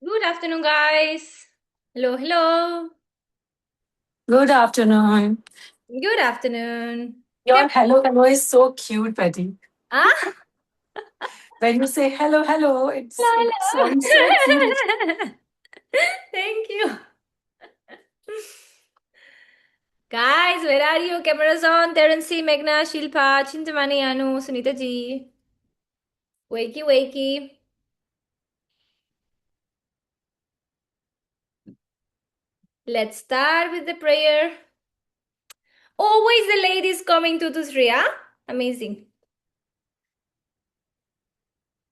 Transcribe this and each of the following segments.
Good afternoon, guys. Hello, hello. Good afternoon. Good afternoon. Your hello, hello is so cute, Betty. Ah, When you say hello, hello, it hello, sounds so cute. hello. Thank you. Guys, where are you? Cameras on. Terency, Meghna, Shilpa, Chintamani, Anu, Sunita ji. Wakey, wakey. Let's start with the prayer. Always the ladies coming to three, huh? Amazing.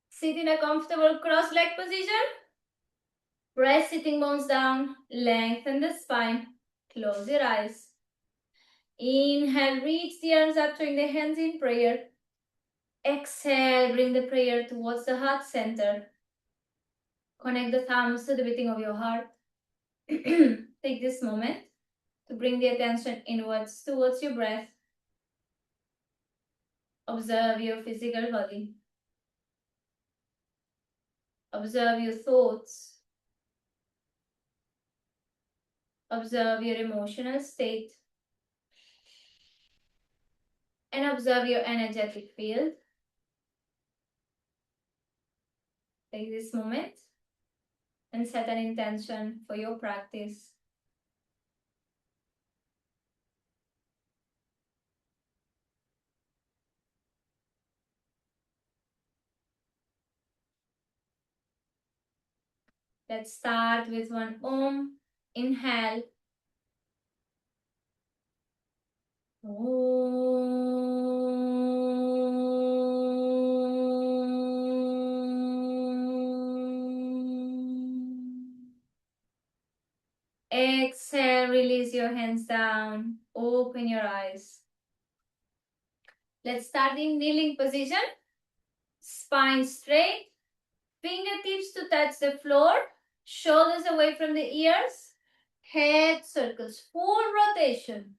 Sit in a comfortable cross-leg position. Press sitting bones down. Lengthen the spine. Close your eyes. Inhale, reach the arms up, join the hands in prayer. Exhale, bring the prayer towards the heart center. Connect the thumbs to the beating of your heart. Take this moment to bring the attention inwards towards your breath. Observe your physical body. Observe your thoughts. Observe your emotional state. And observe your energetic field. Take this moment and set an intention for your practice. Let's start with one Om. Inhale. Exhale, release your hands down. Open your eyes. Let's start in kneeling position. Spine straight. Fingertips to touch the floor. Shoulders away from the ears. Head circles. Full rotation.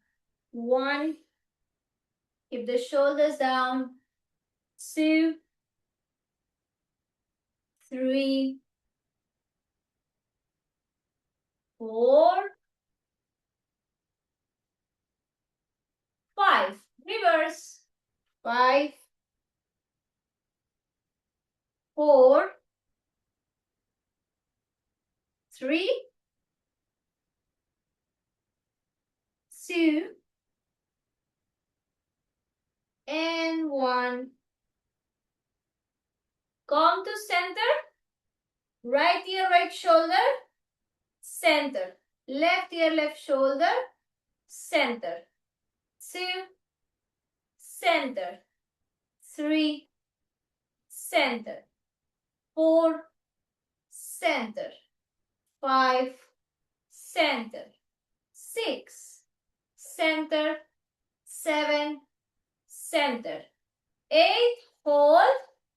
1. Keep the shoulders down. 2, 3, 4, 5. Reverse. 5, 4, 3, 2, and 1. Come to center. Right ear, right shoulder. Center. Left ear, left shoulder. Center. 2, center. 3, center. 4, center. 5, center. 6, center. 7, center. 8, hold.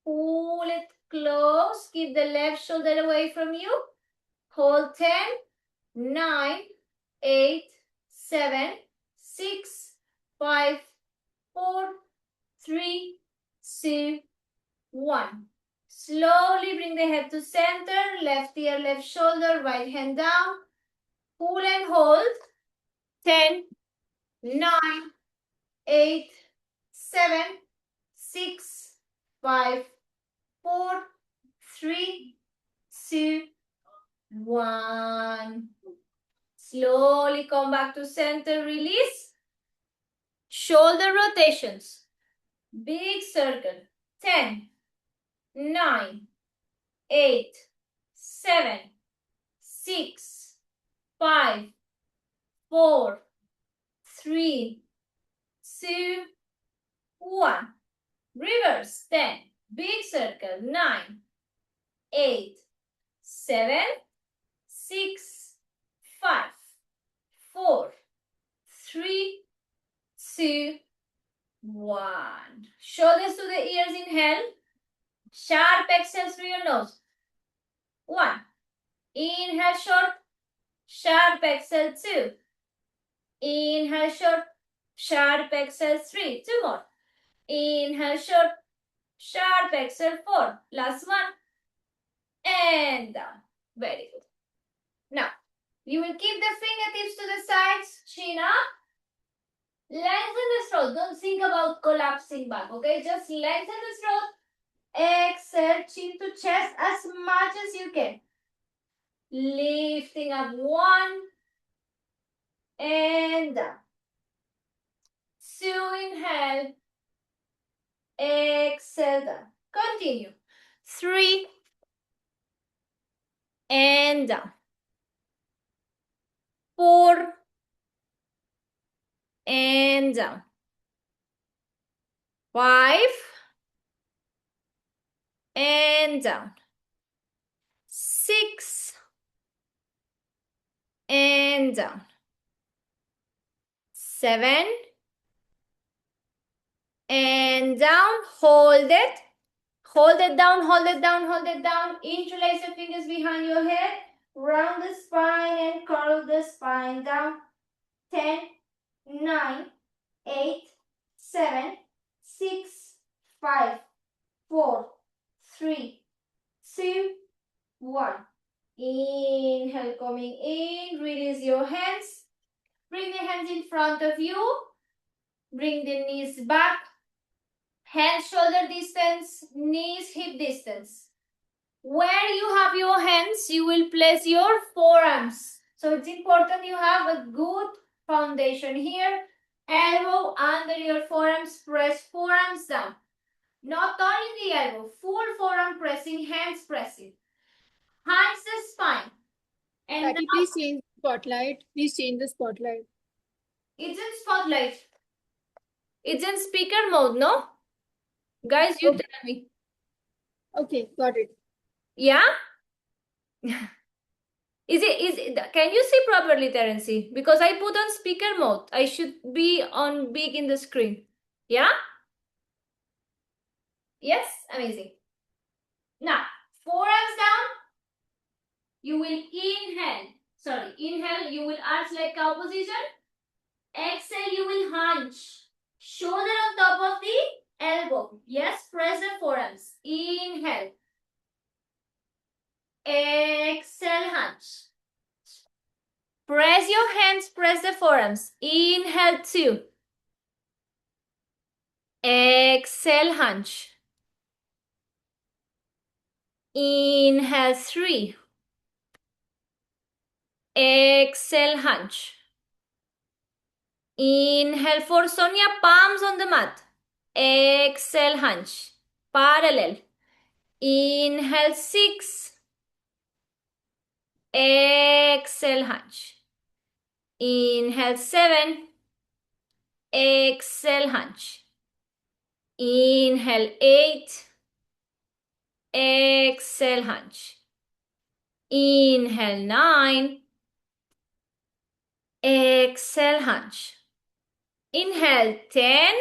Pull it close. Keep the left shoulder away from you. Hold 10, 9, 8, 7, 6, 5, 4, 3, 2, 1. Slowly bring the head to center. Left ear, left shoulder, right hand down. Pull and hold. 10, 9, 8, 7, 6, 5, 4, 3, 2, 1. Slowly come back to center, release. Shoulder rotations. Big circle. 10, 9, 8, 7, 6, 5, 4, 3, 2, 1. Reverse. 10. Big circle. 9, 8, 7, 6, 5, 4, 3, 2, 1. Shoulders to the ears. Inhale. Sharp exhale through your nose. 1. Inhale short. Sharp exhale. 2. Inhale short. Sharp exhale. 3. 2 more. Inhale short. Sharp exhale. 4. Last one. And down. Very good. Now, you will keep the fingertips to the sides, chin up. Lengthen the throat. Don't think about collapsing back, okay? Just lengthen the throat. Exhale, chin to chest as much as you can. Lifting up 1 and down. 2, inhale. Exhale, down. Continue. 3 and down. 4 and down. 5 and down. 6 and down. 7 and down. Hold it. Hold it down, hold it down, hold it down. Interlace the fingers behind your head. Round the spine and curl the spine down. 10, 9, 8, 7, 6, 5, 4, 3, 2, 1. Inhale, coming in. Release your hands. Bring the hands in front of you. Bring the knees back. Hands shoulder distance, knees hip distance. Where you have your hands, you will place your forearms. So it's important you have a good foundation here. Elbow under your forearms, press forearms down. Not only the elbow, full forearm pressing, hands pressing. Hands the spine. And Patty, please change the spotlight. Please change the spotlight. It's in spotlight. It's in speaker mode, no? Guys, you tell me. Okay, got it. Yeah? Can you see properly, Terency? Because I put on speaker mode. I should be on big in the screen. Yeah? Yes? Amazing. Now, forearms down. You will inhale, you will arch like cow position. Exhale, you will hunch. Shoulder on top of the elbow. Yes, press the forearms. Inhale. Exhale, hunch. Press your hands, press the forearms. Inhale, 2. Exhale, hunch. Inhale, 3. Exhale, hunch. Inhale for Sonia, palms on the mat. Exhale, hunch. Parallel. Inhale, 6. Exhale, hunch. Inhale, 7. Exhale, hunch. Inhale, 8. Exhale, hunch. Inhale, 9. Exhale, hunch. Inhale, 10.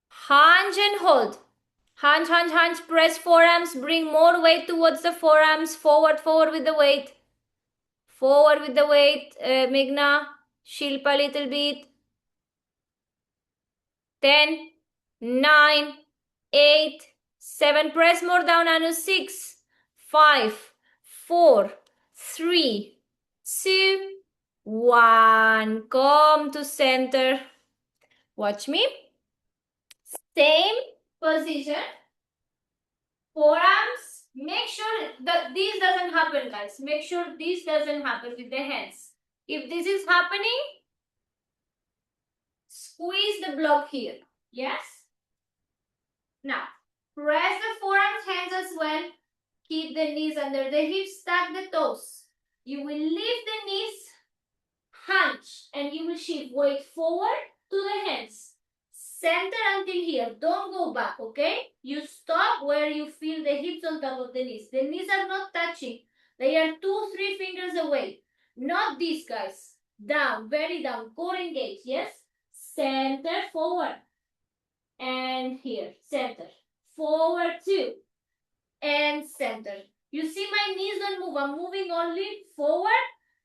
Hunch and hold. Hunch, hunch, hunch. Press forearms. Bring more weight towards the forearms. Forward, forward with the weight. Forward with the weight. Meghna, Shilpa a little bit. 10, 9, 8, 7. Press more down, Anu. 6, 5, 4, 3, 2, 1. Come to center. Watch me. Same position. Forearms. Make sure that this doesn't happen, guys. Make sure this doesn't happen with the hands. If this is happening, squeeze the block here. Yes? Now, press the forearms, hands as well. Keep the knees under the hips, stack the toes. You will lift the knees, hunch, and you will shift weight forward to the hands. Center until here. Don't go back, okay? You stop where you feel the hips on top of the knees. The knees are not touching. They are 2-3 fingers away. Not these, guys. Down, very down. Core engage, yes? Center, forward. And here, center. Forward, 2. And center. You see my knees don't move. I'm moving only forward,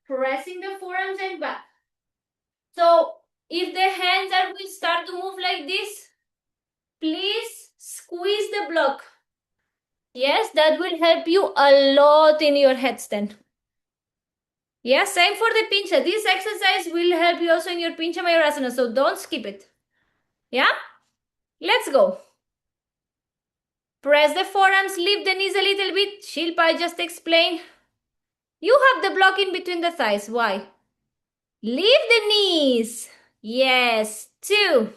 pressing the forearms and back. So, if the hands will start to move like this, please squeeze the block. Yes, that will help you a lot in your headstand. Yeah, same for the pincha. This exercise will help you also in your pincha mayurasana, so don't skip it. Yeah? Let's go. Press the forearms, lift the knees a little bit. Shilpa, I just explained. You have the block in between the thighs. Why? Lift the knees. Yes. 2,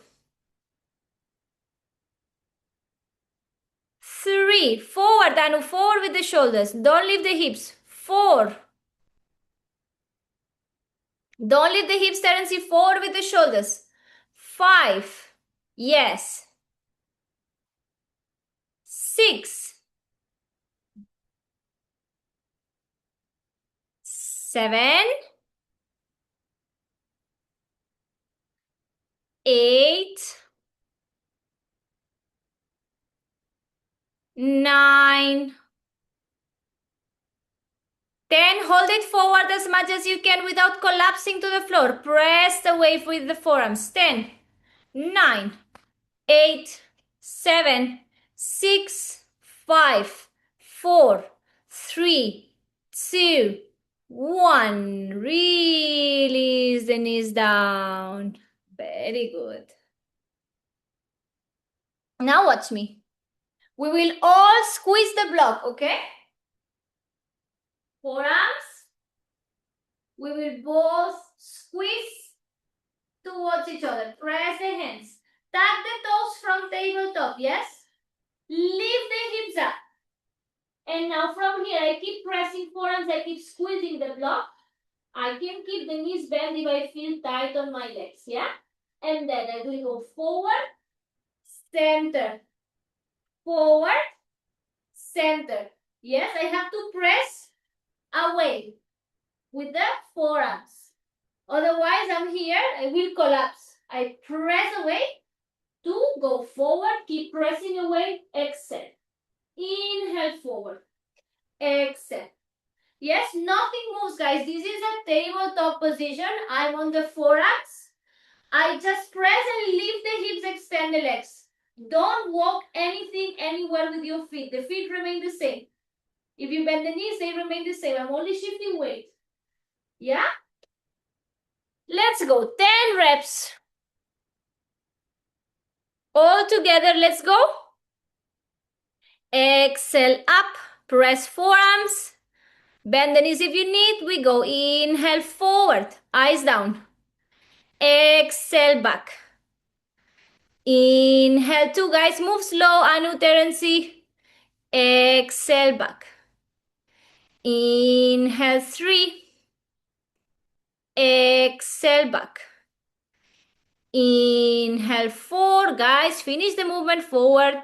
3. Forward, Anu. Forward with the shoulders. Don't lift the hips. 4. Don't lift the hips, Terence. Forward with the shoulders. 5. Yes. 6. 7. 8. 9. 10. Hold it forward as much as you can without collapsing to the floor. Press the wave with the forearms. 10, 9, 8, 7, 6, 5, 4, 3, 2, 1. Release the knees down. Very good. Now watch me. We will all squeeze the block, okay? Forearms. We will both squeeze towards each other. Press the hands. Tap the toes from tabletop, yes? Lift the hips up. And now from here, I keep pressing forearms, I keep squeezing the block. I can keep the knees bent if I feel tight on my legs, yeah? And then I will go forward, center, forward, center. Yes, I have to press away with the forearms. Otherwise, I'm here, I will collapse. I press away to go forward, keep pressing away, exhale. Inhale forward, exhale. Yes, nothing moves, guys. This is a tabletop position. I'm on the forearms. I just press and lift the hips, extend the legs. Don't walk anything anywhere with your feet. The feet remain the same. If you bend the knees, they remain the same. I'm only shifting weight. Yeah? Let's go. 10 reps. All together, let's go. Exhale up. Press forearms. Bend the knees if you need. We go. Inhale forward. Eyes down. Exhale back. Inhale 2, guys. Move slow. Anu, Terence. Exhale back. Inhale 3. Exhale back. Inhale 4, guys. Finish the movement forward.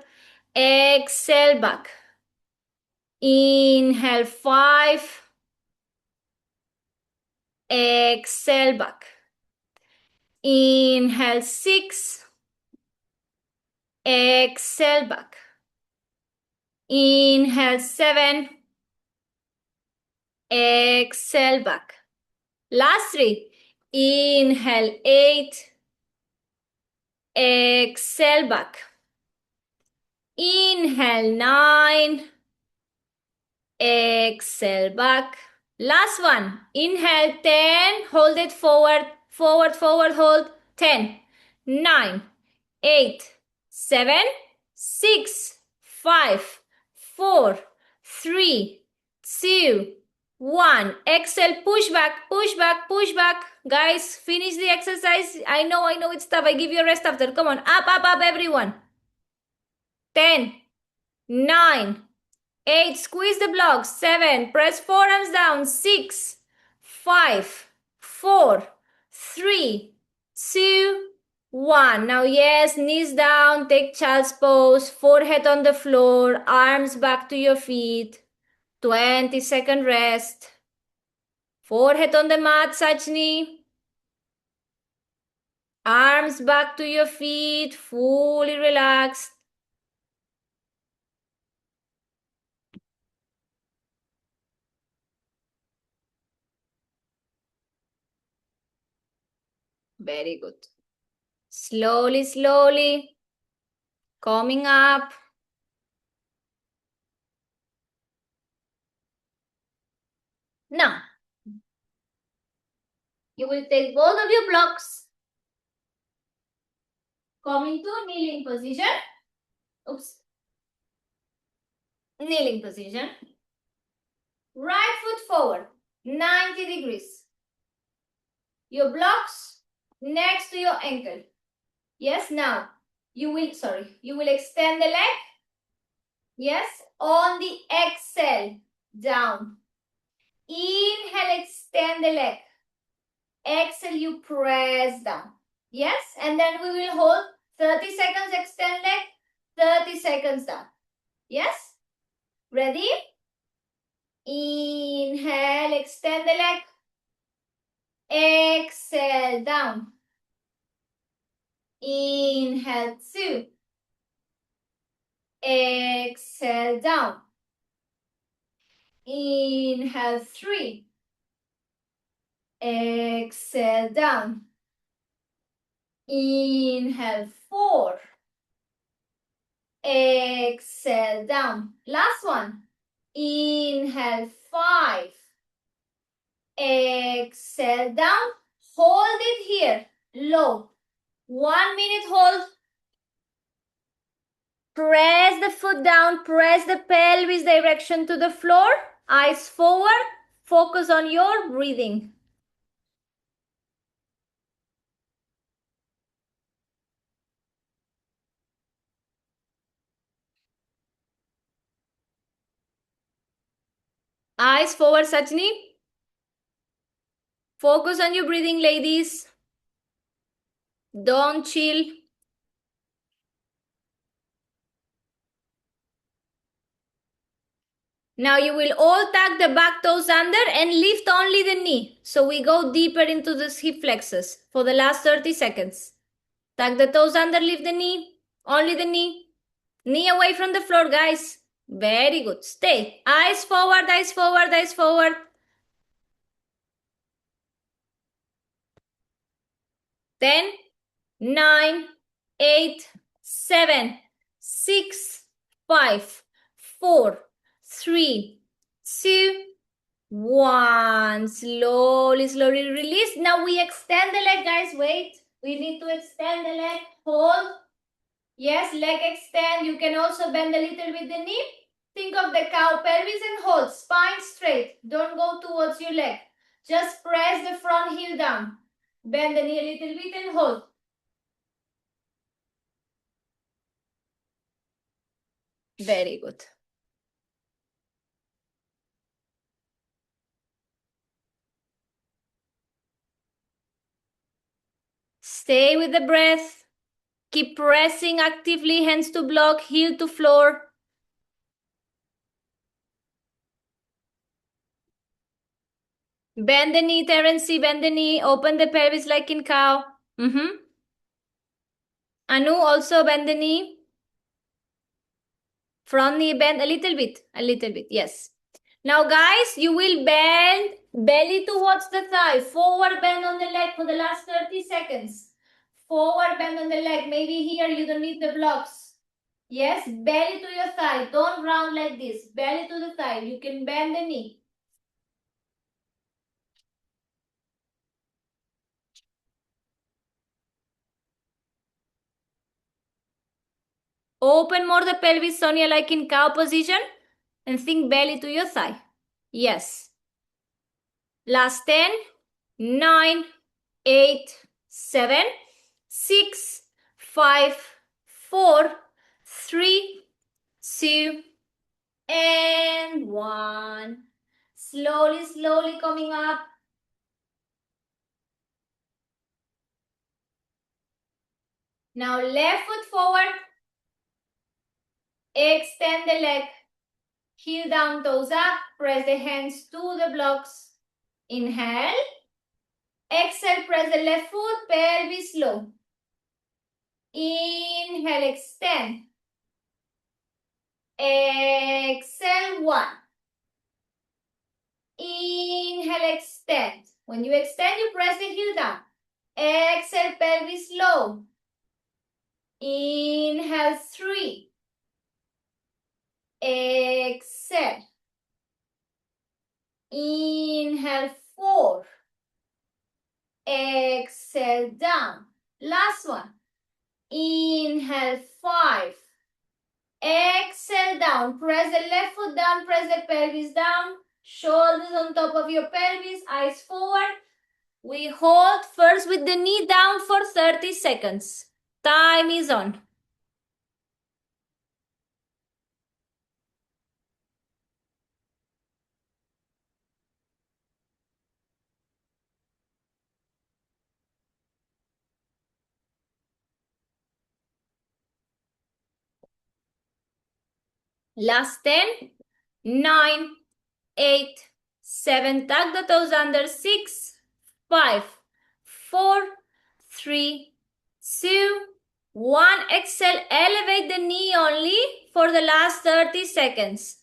Exhale back. Inhale 5. Exhale back. Inhale 6. Exhale back. Inhale 7. Exhale back. Last 3. Inhale 8. Exhale back. Inhale 9. Exhale back. Last one. Inhale 10. Hold it forward. Forward, forward, hold. 10, 9, 8, 7, 6, 5, 4, 3, 2, 1. Exhale, push back, push back, push back. Guys, finish the exercise. I know it's tough. I give you a rest after. Come on, up, up, up, everyone. 10, 9, 8, squeeze the blocks. 7, press forearms down. 6, 5, 4, 3, 2, 1. Now, yes, knees down, take child's pose, forehead on the floor, arms back to your feet. 20-second rest. Forehead on the mat, Sajni. Arms back to your feet, fully relaxed. Very good. Slowly, slowly, coming up. Now, you will take both of your blocks, come into kneeling position. Oops. Kneeling position. Right foot forward, 90 degrees. Your blocks next to your ankle. Yes, now you will extend the leg. Yes, on the exhale, down. Inhale, extend the leg. Exhale, you press down. Yes, and then we will hold 30 seconds, extend leg, 30 seconds down. Yes, ready? Inhale, extend the leg. Exhale, down. Inhale, 2. Exhale, down. Inhale, 3. Exhale, down. Inhale, 4. Exhale, down. Last one. Inhale, 5. Exhale, down. Hold it here, low. 1 minute hold. Press the foot down, press the pelvis direction to the floor. Eyes forward. Focus on your breathing. Eyes forward, Sachini. Focus on your breathing, ladies. Don't chill. Now you will all tuck the back toes under and lift only the knee. So we go deeper into the hip flexors for the last 30 seconds. Tuck the toes under, lift the knee. Only the knee. Knee away from the floor, guys. Very good. Stay. Eyes forward, eyes forward, eyes forward. 10, 9, 8, 7, 6, 5, 4, 3, 2, 1. Slowly, slowly release. Now we extend the leg, guys. Wait. We need to extend the leg. Hold. Yes, leg extend. You can also bend a little with the knee. Think of the cow pelvis and hold. Spine straight. Don't go towards your leg. Just press the front heel down. Bend the knee a little bit and hold. Very good. Stay with the breath. Keep pressing actively, hands to block, heel to floor. Bend the knee, Terence, bend the knee. Open the pelvis like in cow. Anu, also bend the knee. Front knee bend a little bit, yes. Now guys, you will bend belly towards the thigh. Forward bend on the leg for the last 30 seconds. Forward bend on the leg. Maybe here you don't need the blocks. Yes, belly to your thigh. Don't round like this. Belly to the thigh. You can bend the knee. Open more the pelvis, Sonia, like in cow position. And think belly to your thigh. Yes. Last 10, 9, 8, 7, 6, 5, 4, 3, 2, and 1. Slowly, slowly coming up. Now left foot forward. Extend the leg. Heel down, toes up. Press the hands to the blocks. Inhale. Exhale, press the left foot, pelvis low. Inhale, extend. Exhale, 1. Inhale, extend. When you extend, you press the heel down. Exhale, pelvis low. Inhale, 3. Exhale. Inhale. Inhale 4. Exhale down. Last one. Inhale 5. Exhale down. Press the left foot down. Press the pelvis down. Shoulders on top of your pelvis. Eyes forward. We hold first with the knee down for 30 seconds. Time is on. Last 10, 9, 8, 7. Tuck the toes under. 6, 5, 4, 3, 2, 1. Exhale. Elevate the knee only for the last 30 seconds.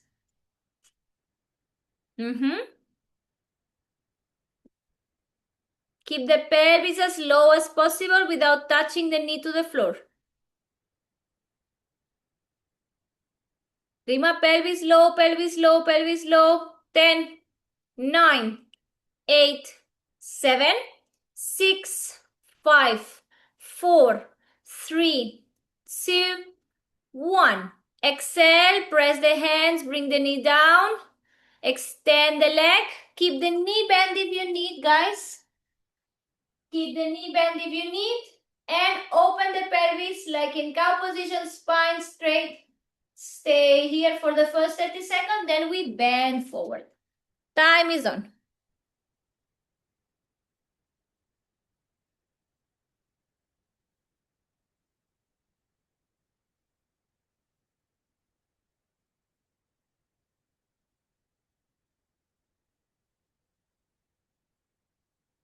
Keep the pelvis as low as possible without touching the knee to the floor. Rima, pelvis low, pelvis low, pelvis low. 10, 9, 8, 7, 6, 5, 4, 3, 2, 1. Exhale, press the hands, bring the knee down. Extend the leg. Keep the knee bent if you need, guys. Keep the knee bent if you need. And open the pelvis like in cow position, spine straight. Stay here for the first 30 seconds, then we bend forward. Time is on.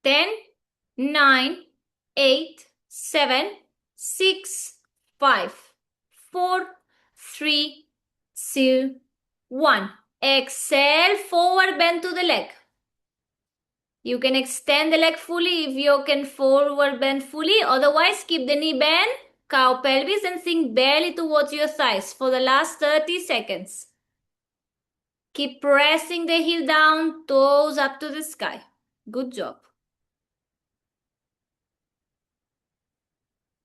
Ten, 9, 8, 7, 6, 5, 4, 3, 2, 1. Exhale, forward bend to the leg. You can extend the leg fully if you can forward bend fully. Otherwise, keep the knee bent, cow pelvis, and sink belly towards your thighs for the last 30 seconds. Keep pressing the heel down, toes up to the sky. Good job.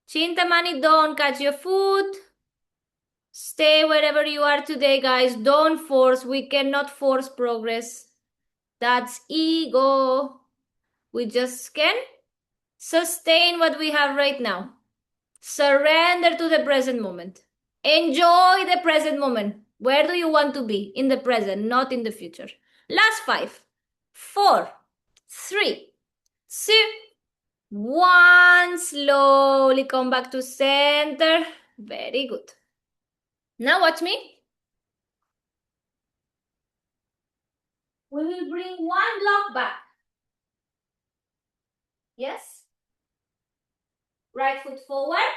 Chintamani, don't catch your foot. Stay wherever you are today, guys. Don't force. We cannot force progress. That's ego. We just can sustain what we have right now. Surrender to the present moment. Enjoy the present moment. Where do you want to be? In the present, not in the future. Last 5, 4, 3, 2, 1. Slowly come back to center. Very good. Now watch me. We will bring one block back. Yes. Right foot forward.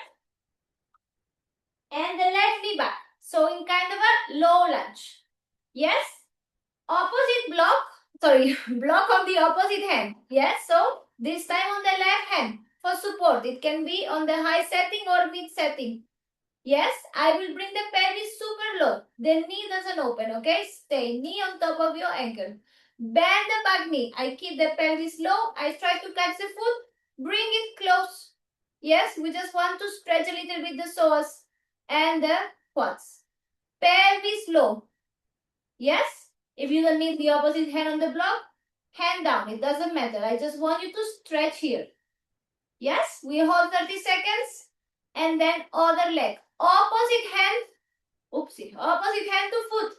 And the left knee back. So in kind of a low lunge. Yes. Opposite block. Sorry, block on the opposite hand. Yes. So this time on the left hand for support. It can be on the high setting or mid setting. Yes, I will bring the pelvis super low. The knee doesn't open, okay? Stay knee on top of your ankle. Bend the back knee. I keep the pelvis low. I try to catch the foot. Bring it close. Yes, we just want to stretch a little bit the psoas and the quads. Pelvis low. Yes, if you don't need the opposite hand on the block, hand down. It doesn't matter. I just want you to stretch here. Yes, we hold 30 seconds and then other leg. Opposite hand, oopsie, opposite hand to foot.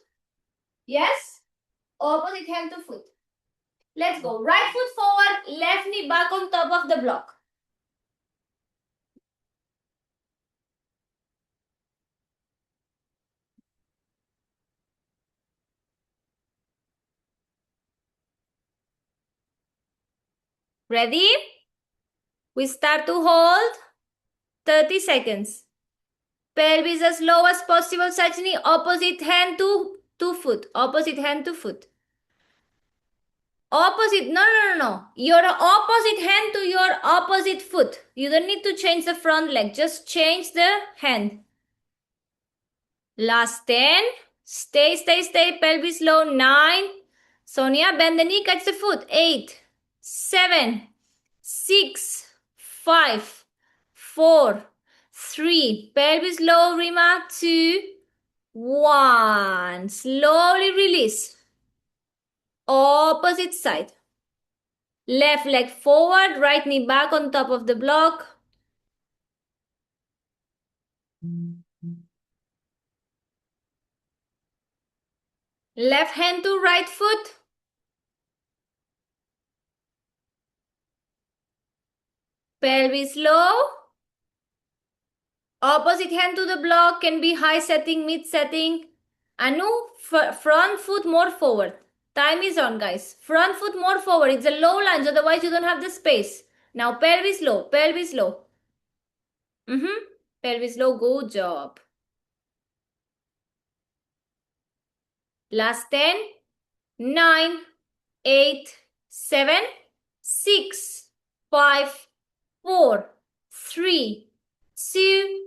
Yes, opposite hand to foot. Let's go. Right foot forward, left knee back on top of the block. Ready? We start to hold 30 seconds. Pelvis as low as possible, Sajni. Opposite hand to foot. Opposite hand to foot. Opposite, no. Your opposite hand to your opposite foot. You don't need to change the front leg. Just change the hand. Last 10. Stay. Pelvis low. 9, Sonia, bend the knee, catch the foot. 8, 7, 6, 5, 4, 3. Pelvis low, Rima. 2, 1. Slowly release. Opposite side. Left leg forward, right knee back on top of the block. Left hand to right foot. Pelvis low. Opposite hand to the block, can be high setting, mid setting. Anu, front foot more forward. Time is on, guys. Front foot more forward. It's a low lunge, otherwise you don't have the space. Now pelvis low, pelvis low. Pelvis low, good job. Last 10, 9, 8, 7, 6, 5, 4, 3, 2,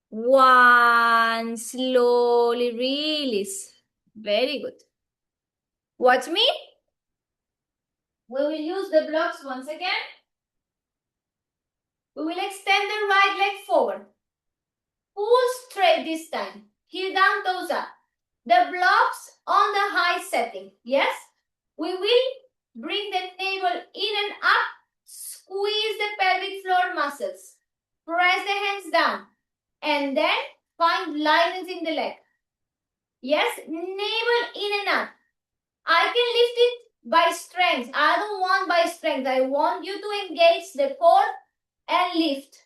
1. Slowly release. Very good. Watch me. We will use the blocks once again. We will extend the right leg forward. Pull straight this time. Heel down, toes up. The blocks on the high setting. Yes? We will bring the navel in and up. Squeeze the pelvic floor muscles. Press the hands down. And then find lightness in the leg. Yes? Navel in and up. I can lift it by strength. I don't want by strength. I want you to engage the core and lift.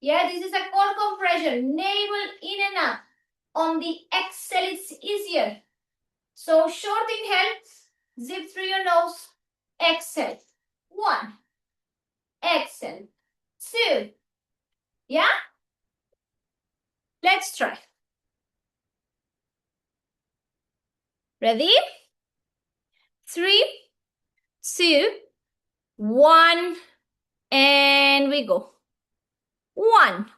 Yeah, this is a core compression. Navel in and up. On the exhale, it's easier. So short inhale, zip through your nose. Exhale. 1. Exhale. 2. Yeah? Let's try. Ready? 3, 2, 1, and we go. 1.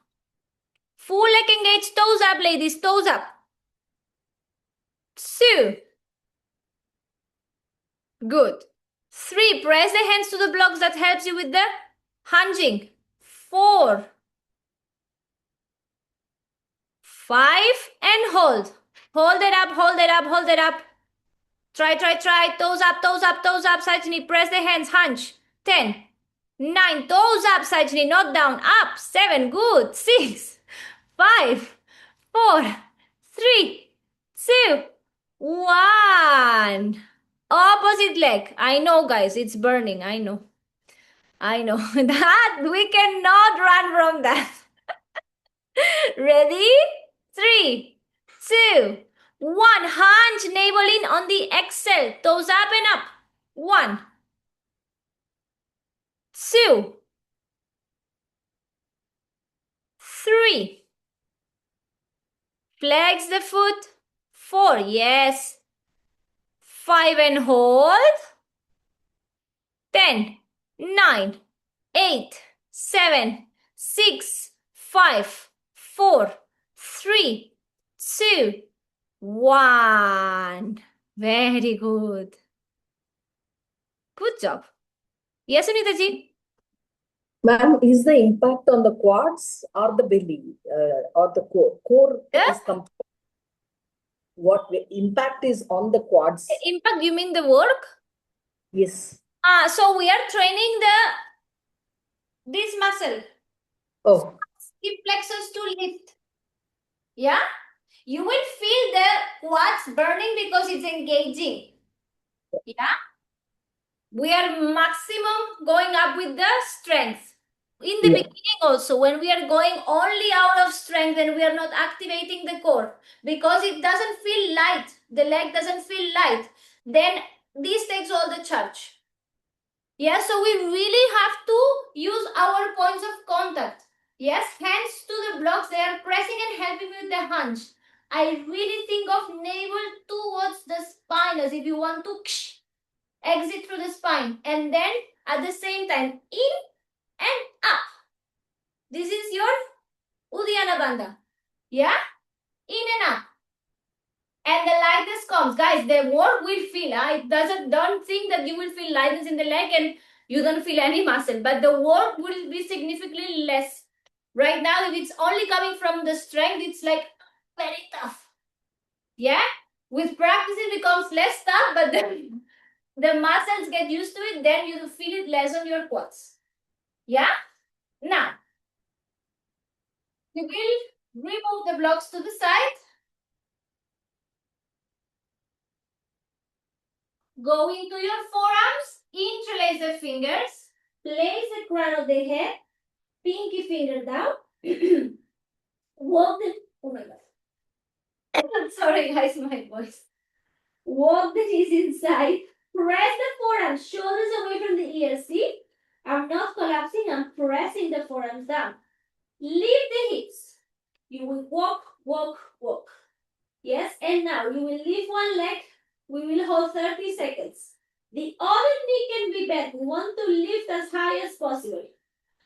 Full leg engage, toes up, ladies, toes up. 2. Good. 3. Press the hands to the blocks. That helps you with the hinging. 4. 5. And hold. Hold it up, hold it up, hold it up. Try. Toes up, toes up, toes up. Side knee. Press the hands. Hunch. 10. 9. Toes up, side knee. Not down. Up. 7. Good. 6. 5. 4. 3. 2. 1. Opposite leg. I know, guys. It's burning. I know. That we cannot run from that. Ready? 3, 2, 1. Hunch, navel in on the exhale. Toes up and up. 1, 2, 3. Flex the foot. 4. Yes. 5 and hold. 10, 9, 8, 7, 6, 5, 4, 3, 2, 1. Very good. Good job. Yes, Sunita ji? Ma'am, is the impact on the quads or the belly or the core? Core Yeah. is what the impact is on the quads? Impact, you mean the work? Yes. So we are training this muscle. Oh, Hip flexors to lift. Yeah? You will feel the quads burning because it's engaging. Yeah? We are maximum going up with the strength. In the Yeah. beginning also, when we are going only out of strength and we are not activating the core because it doesn't feel light, the leg doesn't feel light, then this takes all the charge. Yeah, so we really have to use our points of contact. Yes, hands to the blocks, they are pressing and helping with the hunch. I really think of navel towards the spine as if you want to exit through the spine. And then at the same time, in and up. This is your Uddiyana Bandha. Yeah? In and up. and the lightness comes. Guys, the work will feel. Don't think that you will feel lightness in the leg and you don't feel any muscle, but the work will be significantly less. Right now, if it's only coming from the strength, it's like very tough. Yeah? With practice, it becomes less tough, but then the muscles get used to it, then you feel it less on your quads. Yeah? Now, you will remove the blocks to the side. Go into your forearms, interlace the fingers, place the crown of the head, pinky finger down, walk the, oh my God. Sorry guys, my voice. Walk the knees inside, press the forearms, shoulders away from the ears. See? I'm not collapsing, I'm pressing the forearms down. Lift the hips. You will walk, walk, walk. Yes, and now you will lift one leg. We will hold 30 seconds. The other knee can be bent. We want to lift as high as possible.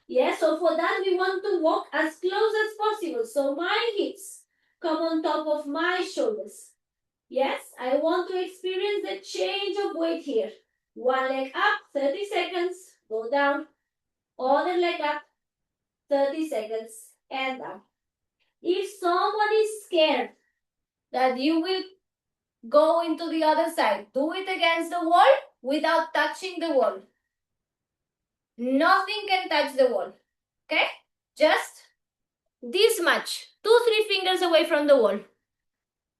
Yes, so for that we want to walk as close as possible. So my hips come on top of my shoulders. Yes, I want to experience the change of weight here. One leg up, 30 seconds, go down. Other leg up, 30 seconds, and down. If someone is scared that you will go into the other side, do it against the wall without touching the wall. Nothing can touch the wall. Okay? Just this much. 2-3 fingers away from the wall.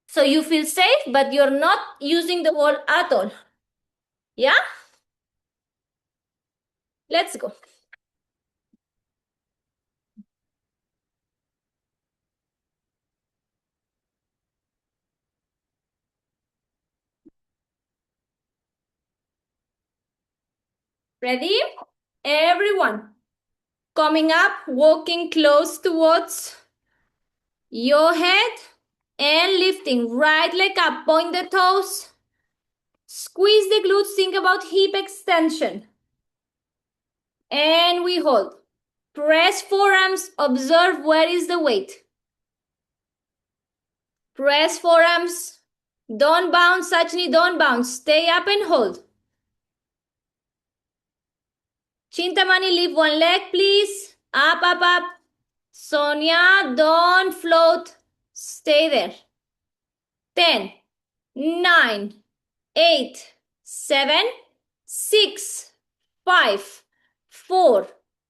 So you feel safe, but you're not using the wall at all. Yeah? Let's go. Ready? Everyone. Coming up, walking close towards your head and lifting. Right leg up, point the toes. Squeeze the glutes, think about hip extension. And we hold. Press forearms, observe where is the weight. Press forearms. Don't bounce, Sachini, don't bounce. Stay up and hold. Chintamani, lift one leg, please. Up, up, up. Sonia, don't float. Stay there. 10, 9, 8, 7, 6, 5, 4,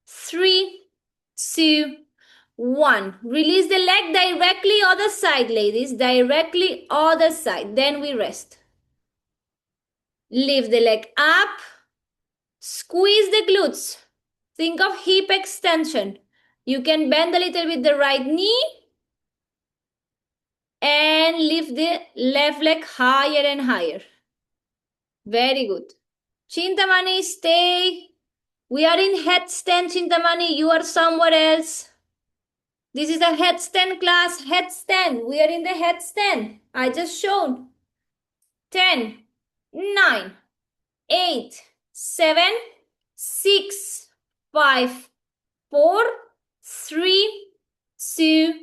3, 2, 1. Release the leg directly other side, ladies. Directly other side. Then we rest. Lift the leg up. Squeeze the glutes. Think of hip extension. You can bend a little with the right knee. And lift the left leg higher and higher. Very good. Chintamani, stay. We are in headstand, Chintamani. You are somewhere else. This is a headstand class. Headstand. We are in the headstand. I just showed. 10, 9, 8, 7, 6, 5, 4, 3, 2,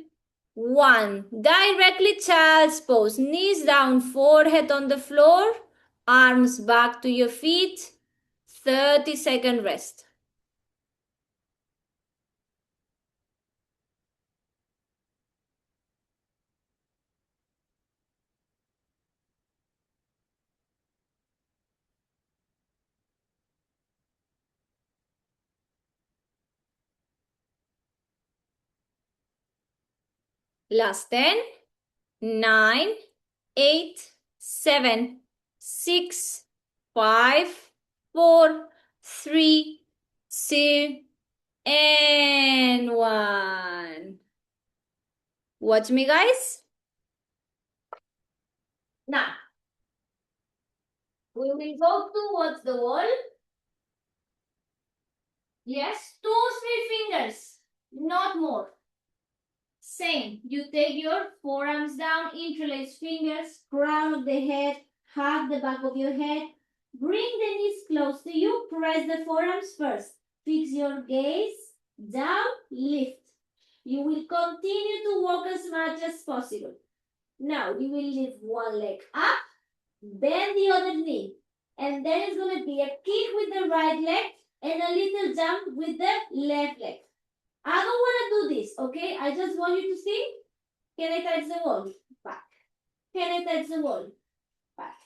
1. Directly child's pose. Knees down, forehead on the floor. Arms back to your feet. 30-second rest. Last 10, 9, 8, 7, 6, 5, 4, 3, 2, and 1. Watch me, guys. Now, we will go towards the wall. Yes, 2-3 fingers, not more. Same, you take your forearms down, interlace fingers, crown of the head, hug the back of your head. Bring the knees close to you, press the forearms first. Fix your gaze, down, lift. You will continue to walk as much as possible. Now you will lift one leg up, bend the other knee, and then it's going to be a kick with the right leg and a little jump with the left leg. I don't want to do this, okay? I just want you to see. Can I touch the wall? Back. Can I touch the wall? Back.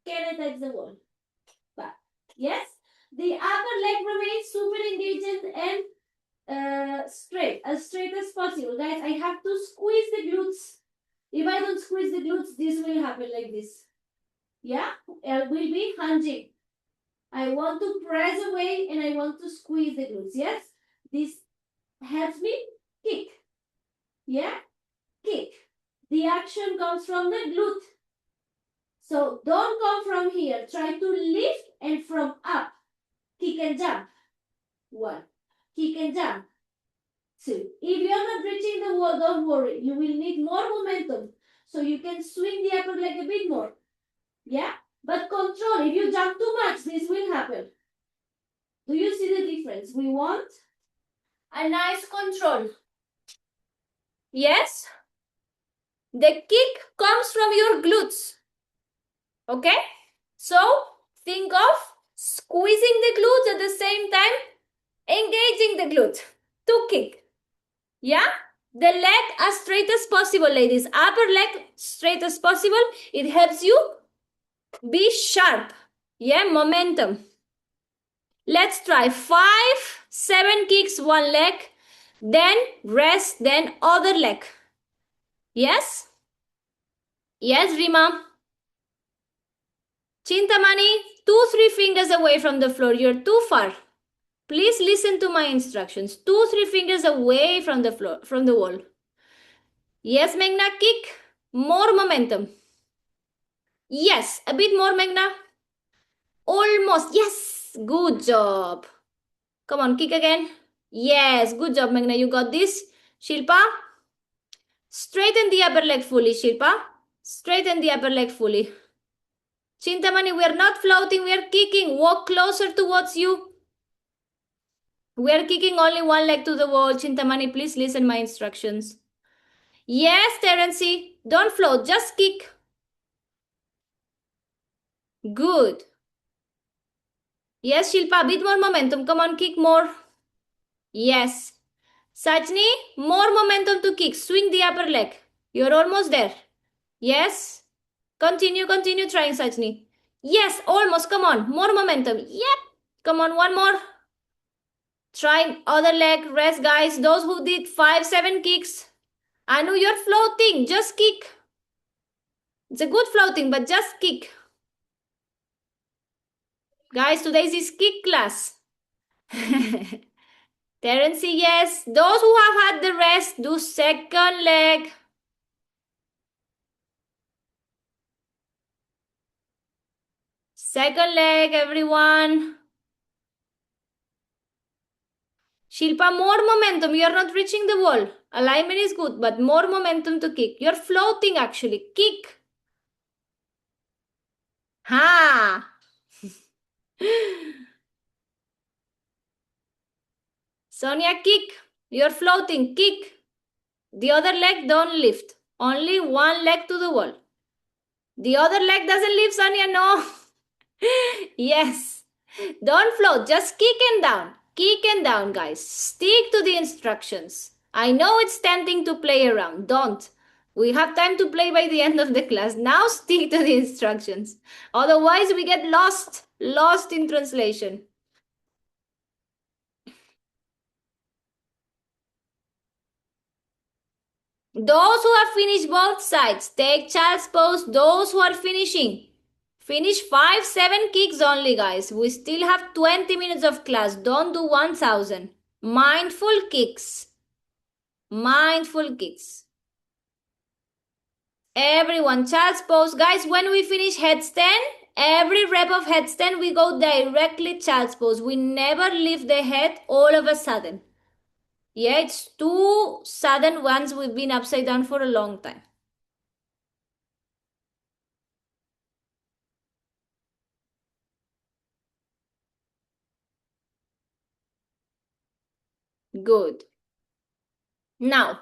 Can I touch the wall? Back. Yes? The upper leg remains super engaged and straight, as straight as possible. Guys, I have to squeeze the glutes. If I don't squeeze the glutes, this will happen like this. Yeah? It will be hinging. I want to press away and I want to squeeze the glutes. Yes? This helps me kick. Yeah? Kick. The action comes from the glute. So don't come from here. Try to lift and from up. Kick and jump. 1. Kick and jump. 2. If you're not reaching the wall, don't worry. You will need more momentum. So you can swing the upper leg a bit more. Yeah? But control. If you jump too much, this will happen. Do you see the difference? We want a nice control. Yes? The kick comes from your glutes. Okay? So, think of squeezing the glutes at the same time, engaging the glute to kick. Yeah? The leg as straight as possible, ladies. Upper leg straight as possible. It helps you be sharp. Yeah? Momentum. Let's try 5, 7 kicks, one leg. Then rest, then other leg. Yes? Yes, Rima? Chintamani, 2-3 fingers away from the floor. You're too far. Please listen to my instructions. 2-3 fingers away from the floor, from the wall. Yes, Meghna, kick. More momentum. Yes, a bit more, Meghna. Almost. Yes, good job. Come on, kick again. Yes, good job, Meghna. You got this. Shilpa, straighten the upper leg fully, Shilpa. Straighten the upper leg fully. Chintamani, we are not floating, we are kicking. Walk closer towards you. We are kicking only one leg to the wall. Chintamani, please listen my instructions. Yes, Terency. Don't float, just kick. Good. Yes, Shilpa, a bit more momentum. Come on, kick more. Yes. Sajni, more momentum to kick. Swing the upper leg. You're almost there. Yes. Continue trying, Sajni. Yes, almost. Come on, more momentum. Yep. Come on, one more. Try other leg. Rest, guys. Those who did 5, 7 kicks. I know you're floating. Just kick. It's a good floating, but just kick. Guys, today's is kick class. Terency, yes. Those who have had the rest, do second leg. Second leg, everyone. Shilpa, more momentum. You're not reaching the wall. Alignment is good, but more momentum to kick. You're floating, actually. Kick. Ha! Sonia, kick. You're floating. Kick. The other leg, don't lift. Only one leg to the wall. The other leg doesn't lift, Sonia. No. Yes. Don't float. Just kick and down. Kick and down, guys. Stick to the instructions. I know it's tempting to play around. Don't. We have time to play by the end of the class. Now stick to the instructions. Otherwise, we get lost. Lost in translation. Those who have finished both sides, take child's pose. Those who are finishing, finish 5, 7 kicks only, guys. We still have 20 minutes of class. Don't do 1000. Mindful kicks. Mindful kicks. Everyone, child's pose. Guys, when we finish headstand, every rep of headstand, we go directly child's pose. We never lift the head all of a sudden. Yeah, it's too sudden once we've been upside down for a long time. Good. Now,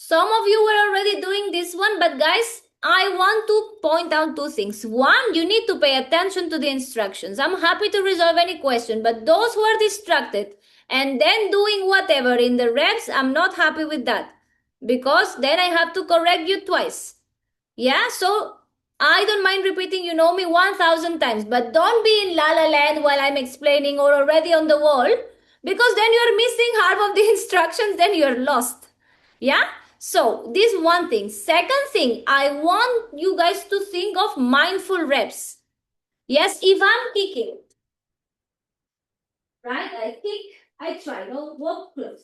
Some of you were already doing this one, but guys, I want to point out two things. One, you need to pay attention to the instructions. I'm happy to resolve any question, but those who are distracted and then doing whatever in the reps, I'm not happy with that because then I have to correct you twice. Yeah, so I don't mind repeating, you know me 1,000 times, but don't be in la la land while I'm explaining or already on the wall because then you're missing half of the instructions, then you're lost. Yeah, so this one thing. Second thing, I want you guys to think of mindful reps. Yes, if I'm kicking, right? I kick, I try, no, walk close.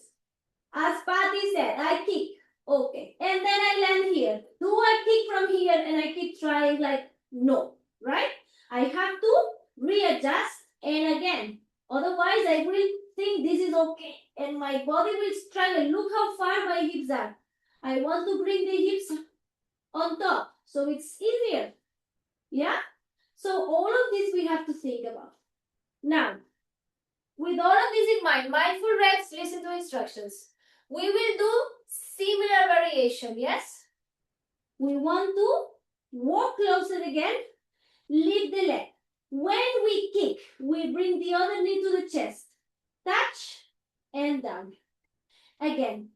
As Patty said, I kick. Okay. And then I land here. Do I kick from here and I keep trying like no, right? I have to readjust and again. Otherwise, I will think this is okay. And my body will struggle. Look how far my hips are. I want to bring the hips on top. So it's easier. Yeah? So all of this we have to think about. Now, with all of this in mind, mindful reps, listen to instructions. We will do similar variation, yes? We want to walk closer again, lift the leg. When we kick, we bring the other knee to the chest. Touch and down. Again,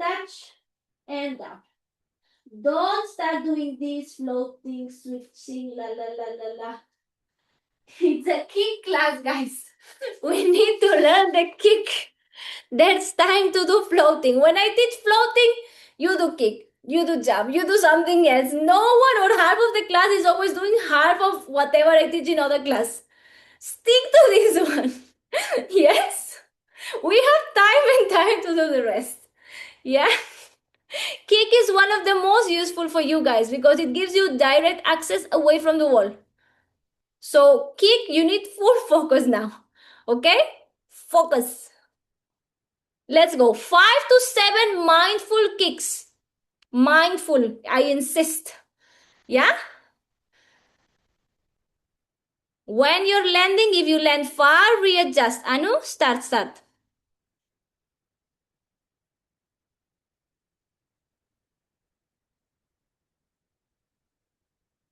touch and down. Don't start doing this, floating, switching, la la la la la. It's a kick class, guys. We need to learn the kick. There's time to do floating. When I teach floating, you do kick, you do jump, you do something else. No one or half of the class is always doing half of whatever I teach in other class. Stick to this one. Yes? We have time and time to do the rest. Yeah? Kick is one of the most useful for you guys because it gives you direct access away from the wall. So kick, you need full focus now. Okay? Focus. Let's go. 5 to 7 mindful kicks. Mindful, I insist. Yeah? When you're landing, if you land far, readjust. Anu, start.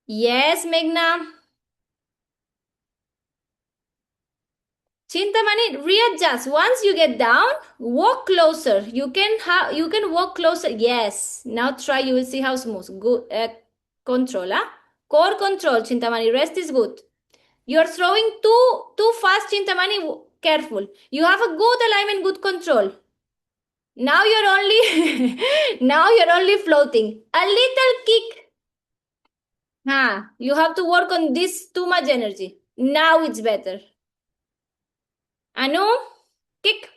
Yes, Meghna. Chintamani, readjust. Once you get down, walk closer. You can walk closer. Yes. Now try. You will see how smooth. Good. Control. Core control, Chintamani. Rest is good. You're throwing too fast, Chintamani. Careful. You have a good alignment, good control. Now you're only now you're only floating. A little kick. You have to work on this too much energy. Now it's better. Anu, kick.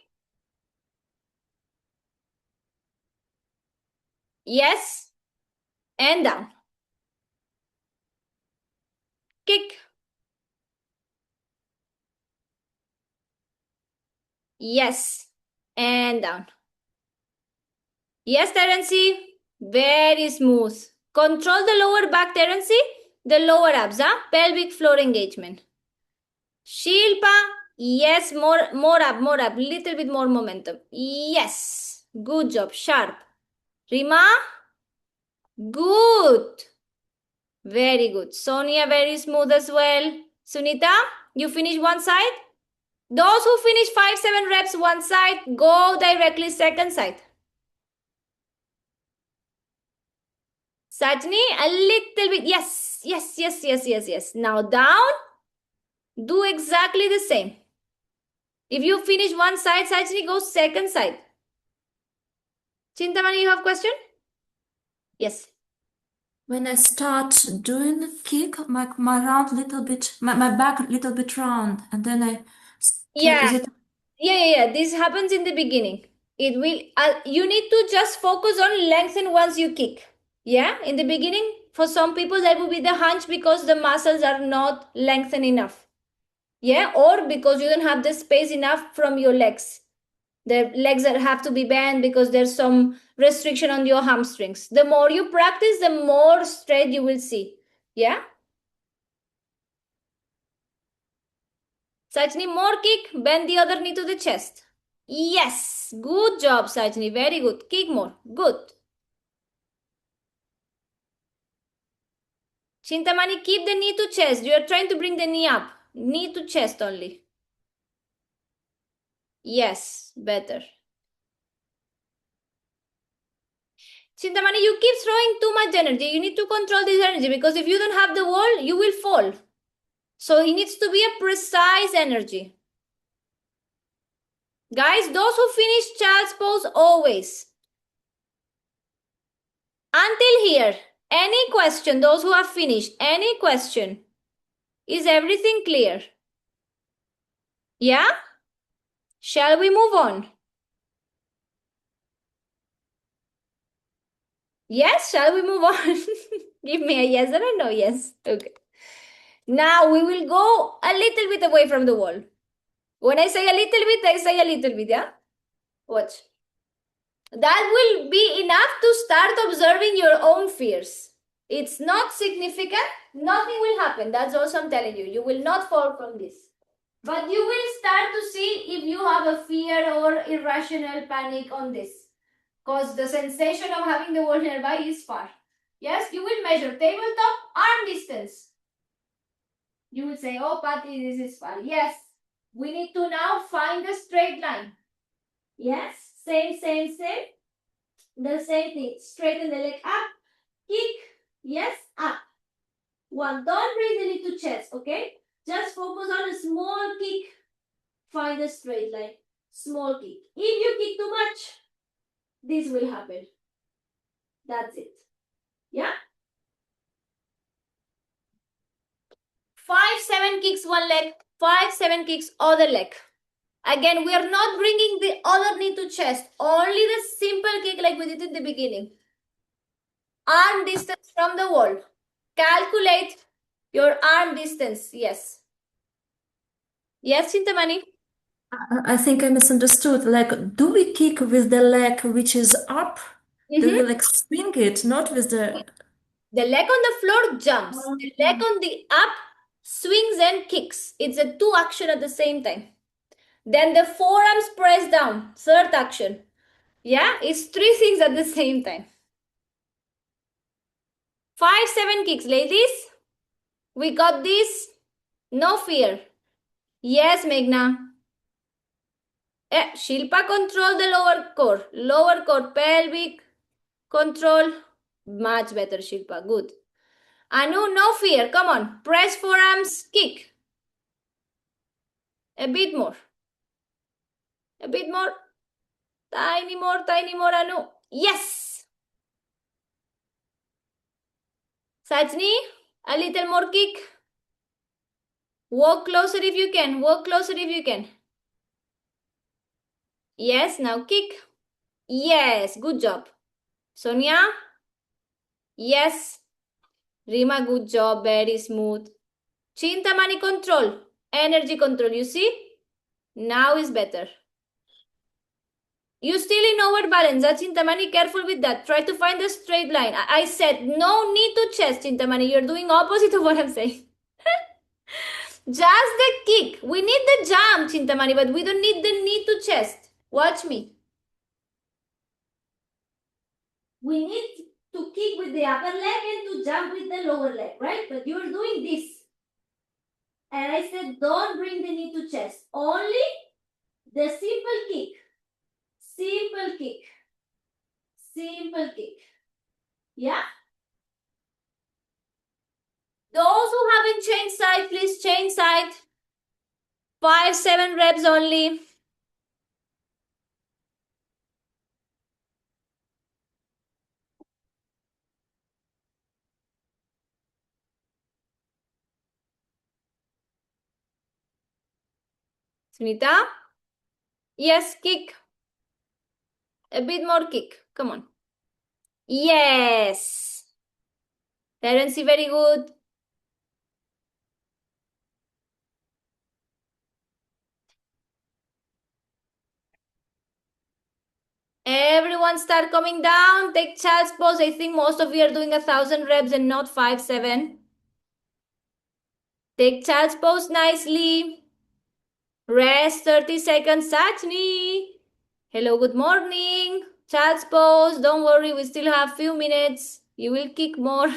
Yes. And down. Kick. Yes. And down. Yes, Terency. Very smooth. Control the lower back, Terency. The lower abs, pelvic floor engagement. Shilpa. Yes, more up. Little bit more momentum. Yes. Good job. Sharp. Rima. Good. Very good. Sonia, very smooth as well. Sunita, you finish one side. Those who finish 5-7 reps one side, go directly second side. Sajni, a little bit. Yes. Now down. Do exactly the same. If you finish one side, Sajni, go second side. Chintamani, you have question? Yes. When I start doing the kick, my round little bit, my back a little bit round, and then Yeah. is it? Yeah. This happens in the beginning. It will. You need to just focus on lengthen once you kick. Yeah. In the beginning, for some people, that will be the hunch because the muscles are not lengthened enough. Yeah, or because you don't have the space enough from your legs. The legs that have to be bent because there's some restriction on your hamstrings. The more you practice, the more straight you will see. Yeah. Sajni, more kick, bend the other knee to the chest. Yes, good job, Sajni. Very good. Kick more. Good. Chintamani, keep the knee to chest. You are trying to bring the knee up. Knee to chest only. Yes, better. Chintamani, you keep throwing too much energy. You need to control this energy because if you don't have the wall, you will fall. So it needs to be a precise energy. Guys, those who finish child's pose always. Until here, any question, those who have finished, any question? Is everything clear? Yeah? Shall we move on? Yes, shall we move on? Give me a yes or a no. Yes. Okay. Now we will go a little bit away from the wall. When I say a little bit, I say a little bit, yeah? Watch. That will be enough to start observing your own fears. It's not significant. Nothing will happen. That's also I'm telling you. You will not fall from this. But you will start to see if you have a fear or irrational panic on this. Because the sensation of having the wall nearby is far. Yes, you will measure tabletop arm distance. You will say, oh, Patty, this is far. Yes, we need to now find the straight line. Yes, same. The same thing. Straighten the leg up, kick, yes, up. One, don't bring the knee to chest, okay? Just focus on a small kick. Find a straight line. Small kick. If you kick too much, this will happen. That's it. Yeah? 5, 7 kicks one leg. 5, 7 kicks other leg. Again, we are not bringing the other knee to chest. Only the simple kick like we did in the beginning. Arm distance from the wall. Calculate your arm distance. Yes. Yes, Chintamani? I think I misunderstood. Like, do we kick with the leg which is up? Do we like swing it, not with the... The leg on the floor jumps. The leg on the up swings and kicks. It's a 2 action at the same time. Then the forearms press down. 3rd action. Yeah, it's 3 things at the same time. 5, 7 kicks, ladies. We got this. No fear. Yes, Meghna. Shilpa, control the lower core. Lower core, pelvic control. Much better, Shilpa. Good. Anu, no fear. Come on. Press forearms, kick. A bit more. A bit more. Tiny more, Anu. Yes. Sajni, a little more kick. Walk closer if you can. Walk closer if you can. Yes, now kick. Yes, good job. Sonia? Yes. Rima, good job. Very smooth. Chintamani, control. Energy control. You see? Now is better. You still in over balance. Chintamani, careful with that. Try to find a straight line. I said no knee to chest, Chintamani. You're doing opposite of what I'm saying. Just the kick. We need the jump, Chintamani, but we don't need the knee to chest. Watch me. We need to kick with the upper leg and to jump with the lower leg, right? But you're doing this. And I said, don't bring the knee to chest. Only the simple kick. Simple kick. Simple kick. Yeah? Those who haven't changed side, please change side. 5, 7 reps only. Sunita? Yes, kick. A bit more kick. Come on. Yes. Terence, very good. Everyone start coming down. Take child's pose. I think most of you are doing 1,000 reps and not 5, 7. Take child's pose nicely. Rest 30 seconds. Sajni. Hello, good morning. Child's pose. Don't worry, we still have few minutes. You will kick more.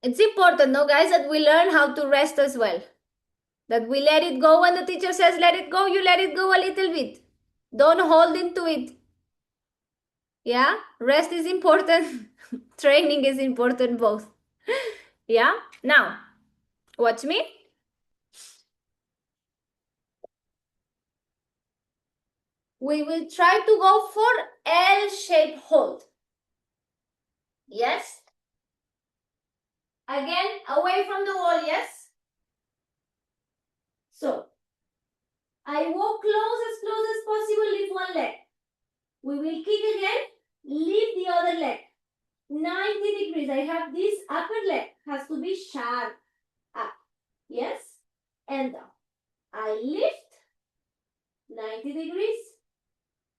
It's important, no, guys, that we learn how to rest as well. That we let it go when the teacher says let it go, you let it go a little bit. Don't hold into it. Yeah, rest is important. Training is important both. Yeah, now watch me. We will try to go for L-shaped hold. Yes. Again, away from the wall, yes. So, I walk close as possible, lift one leg. We will kick again, lift the other leg. 90 degrees. I have this upper leg, has to be sharp. Up, yes, and down. I lift, 90 degrees,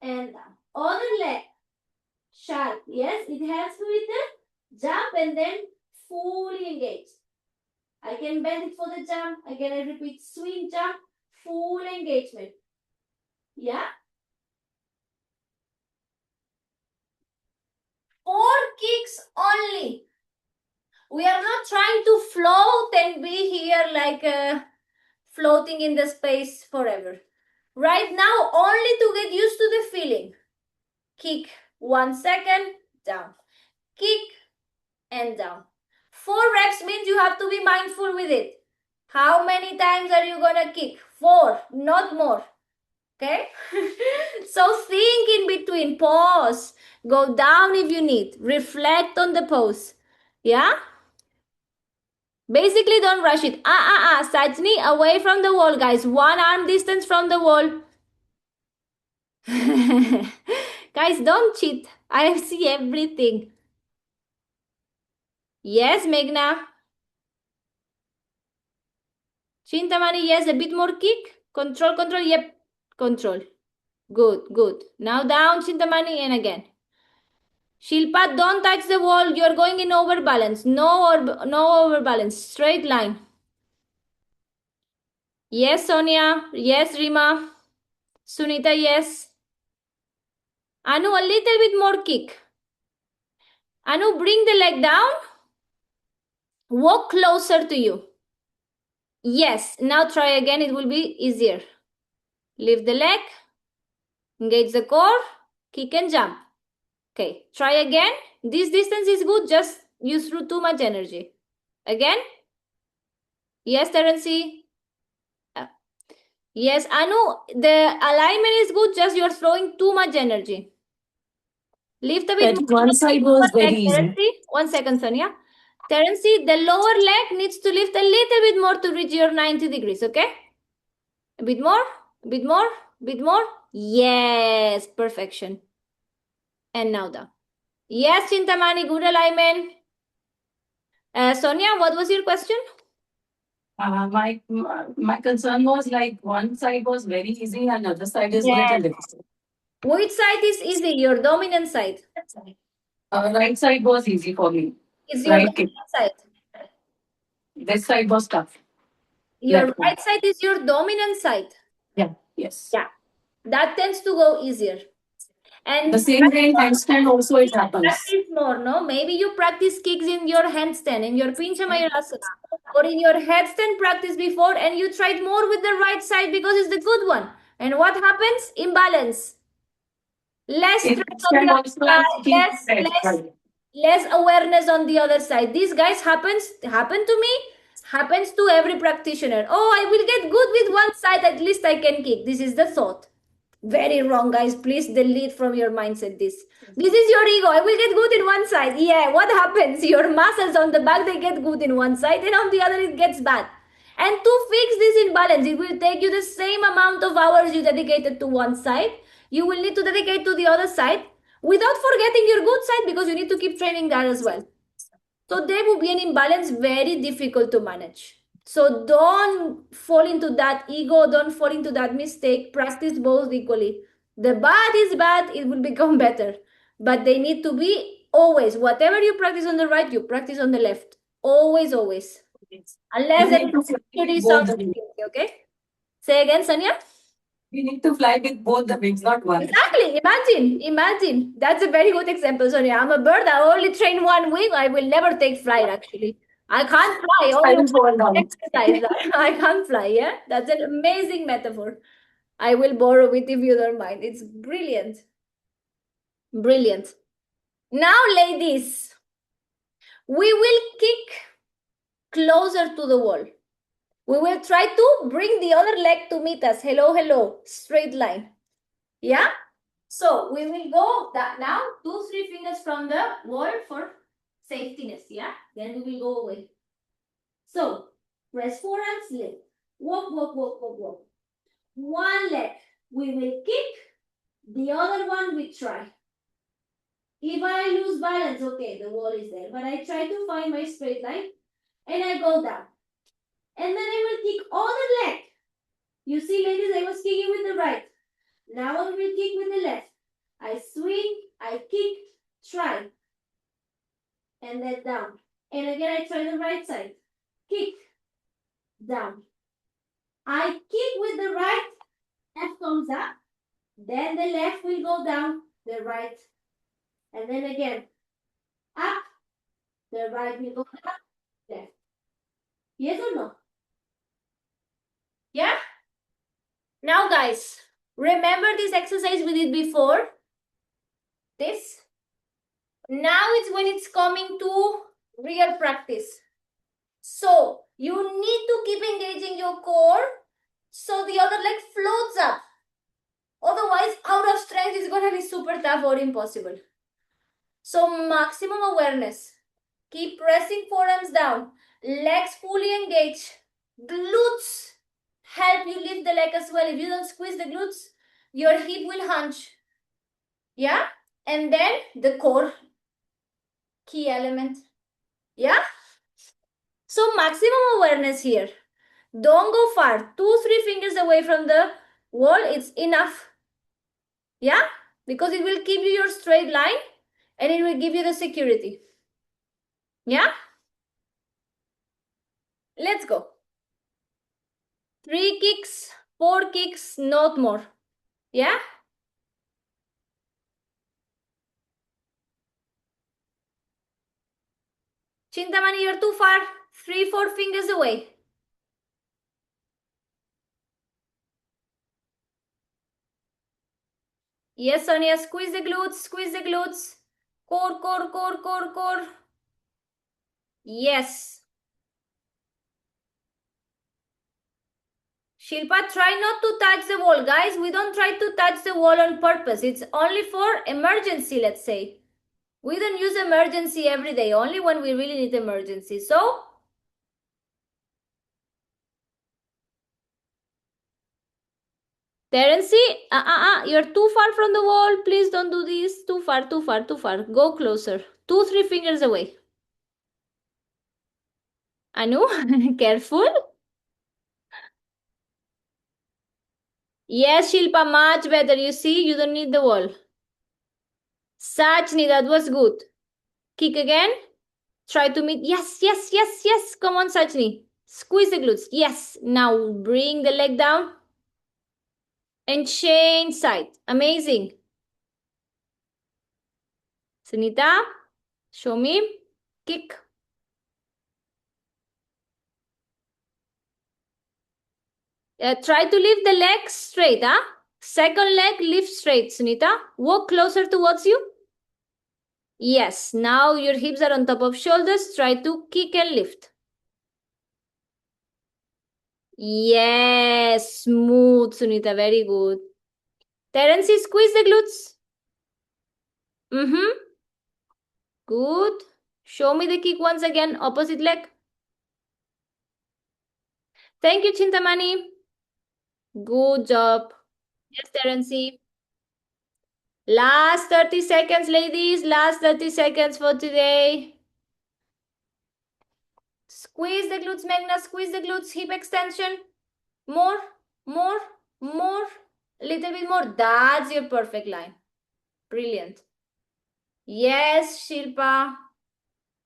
and down. Other leg, sharp, yes, it helps me with the jump and then fully engaged. I can bend it for the jump. Again, I repeat, swing, jump, full engagement. Yeah? 4 kicks only. We are not trying to float and be here like floating in the space forever. Right now, only to get used to the feeling. Kick 1 second, down. Kick and down. 4 reps means you have to be mindful with it. How many times are you gonna kick? 4, not more. Okay? So think in between, pause, go down if you need, reflect on the pose. Yeah? Basically, don't rush it. Sajni, away from the wall, guys. 1 arm distance from the wall. Guys, don't cheat. I see everything. Yes, Meghna. Chintamani, yes, a bit more kick. Control, control, yep. Control. Good, good. Now down, Chintamani, and again. Shilpa, don't touch the wall. You're going in overbalance. No overbalance. Straight line. Yes, Sonia. Yes, Rima. Sunita, yes. Anu, a little bit more kick. Anu, bring the leg down. Walk closer to you. Yes. Now try again. It will be easier. Lift the leg. Engage the core. Kick and jump. Okay. Try again. This distance is good. Just you threw too much energy. Again. Yes, Terency. Yes, Anu, the alignment is good. Just you're throwing too much energy. Lift a bit That more. one side was very easy. Terency, 1 second, Sonia. Terency, the lower leg needs to lift a little bit more to reach your 90 degrees, okay? A bit more, a bit more, a bit more. Yes, perfection. And now down. Yes, Chintamani, good alignment. Sonia, what was your question? My concern was like one side was very easy and other side is Yes. little difficult. Which side is easy? Your dominant side. Right side was easy for me. Is your Right kick. dominant side. This side was tough. Your Left one. right side is your dominant side. Yeah. Yes. Yeah. That tends to go easier. And The same way in handstand also it happens. practice more, no? Maybe you practice kicks in your handstand, in your Pincha Mayurasana, or in your headstand practice before, and you tried more with the right side because it's the good one. And what happens? Imbalance. Less In strength on handstand the also other I'm kicking left side. less awareness on the other side. These guys happen to me, happens to every practitioner. Oh, I will get good with one side, at least I can kick. This is the thought. Very wrong, guys. Please delete from your mindset this. This is your ego. I will get good in one side. Yeah, what happens? Your muscles on the back, they get good in one side, and on the other, it gets bad. And to fix this imbalance, it will take you the same amount of hours you dedicated to one side. You will need to dedicate to the other side without forgetting your good side, because you need to keep training that as well. So there will be an imbalance, very difficult to manage. So don't fall into that ego, don't fall into that mistake. Practice both equally. The bad is bad, it will become better. But they need to be always, whatever you practice on the right, you practice on the left. Always, always. Unless You need to fly it with is both the something, wings. okay? Say again, Sanya. You need to fly with both the wings, not one. Exactly. Imagine. That's a very good example, Sonia. I'm a bird. I only train one wing. I will never take flight, actually. I can't fly. I Only will fall one down. exercise. I can't fly. Yeah. That's an amazing metaphor. I will borrow it if you don't mind. It's brilliant. Brilliant. Now, ladies, we will kick closer to the wall. We will try to bring the other leg to meet us. Hello, hello. Straight line. Yeah? So we will go that now, 2-3 fingers from the wall for safetyness. Yeah? Then we will go away. So press forearms, lift. Walk, walk, walk, walk, walk. One leg we will kick, the other one we try. If I lose balance, okay, the wall is there. But I try to find my straight line and I go down. And then I will kick other leg. You see, ladies, I was kicking with the right. Now I will kick with the left. I swing, I kick, try. And then down. And again, I try the right side. Kick, down. I kick with the right, F comes up. Then the left will go down, the right. And then again, up, the right will go up, left. Yes or no? Yeah? Now, guys, remember this exercise we did before? This? Now it's when it's coming to real practice. So you need to keep engaging your core so the other leg floats up. Otherwise, out of strength is going to be super tough or impossible. So maximum awareness. Keep pressing forearms down. Legs fully engaged. Glutes help you lift the leg as well. If you don't squeeze the glutes, your hip will hunch. Yeah? And then the core. Key element. Yeah? So maximum awareness here. Don't go far. 2-3 fingers away from the wall. It's enough. Yeah? Because it will give you your straight line and it will give you the security. Yeah? Let's go. 3 kicks, 4 kicks, not more. Yeah? Chintamani, you're too far. 3-4 fingers away. Yes, Sonia, squeeze the glutes, squeeze the glutes. Core, core, core, core, core. Yes. Shilpa, try not to touch the wall. Guys, we don't try to touch the wall on purpose. It's only for emergency, let's say. We don't use emergency every day, only when we really need emergency. So, Terence, you're too far from the wall. Please don't do this. Too far, too far, too far. Go closer. 2-3 fingers away. Anu, careful. Yes, Shilpa, much better. You see, you don't need the wall. Sachni, that was good. Kick again. Try to meet. Yes, yes, yes, yes. Come on, Sachni. Squeeze the glutes. Yes. Now bring the leg down. And change side. Amazing. Sunita, show me. Kick. Try to lift the leg straight. Second leg, lift straight, Sunita. Walk closer towards you. Yes. Now your hips are on top of shoulders. Try to kick and lift. Yes. Smooth, Sunita. Very good. Terence, squeeze the glutes. Good. Show me the kick once again. Opposite leg. Thank you, Chintamani. Good job. Yes, Terence. Last 30 seconds, ladies. Last 30 seconds for today. Squeeze the glutes, Magna. Squeeze the glutes. Hip extension. More, more, more. A little bit more. That's your perfect line. Brilliant. Yes, Shilpa.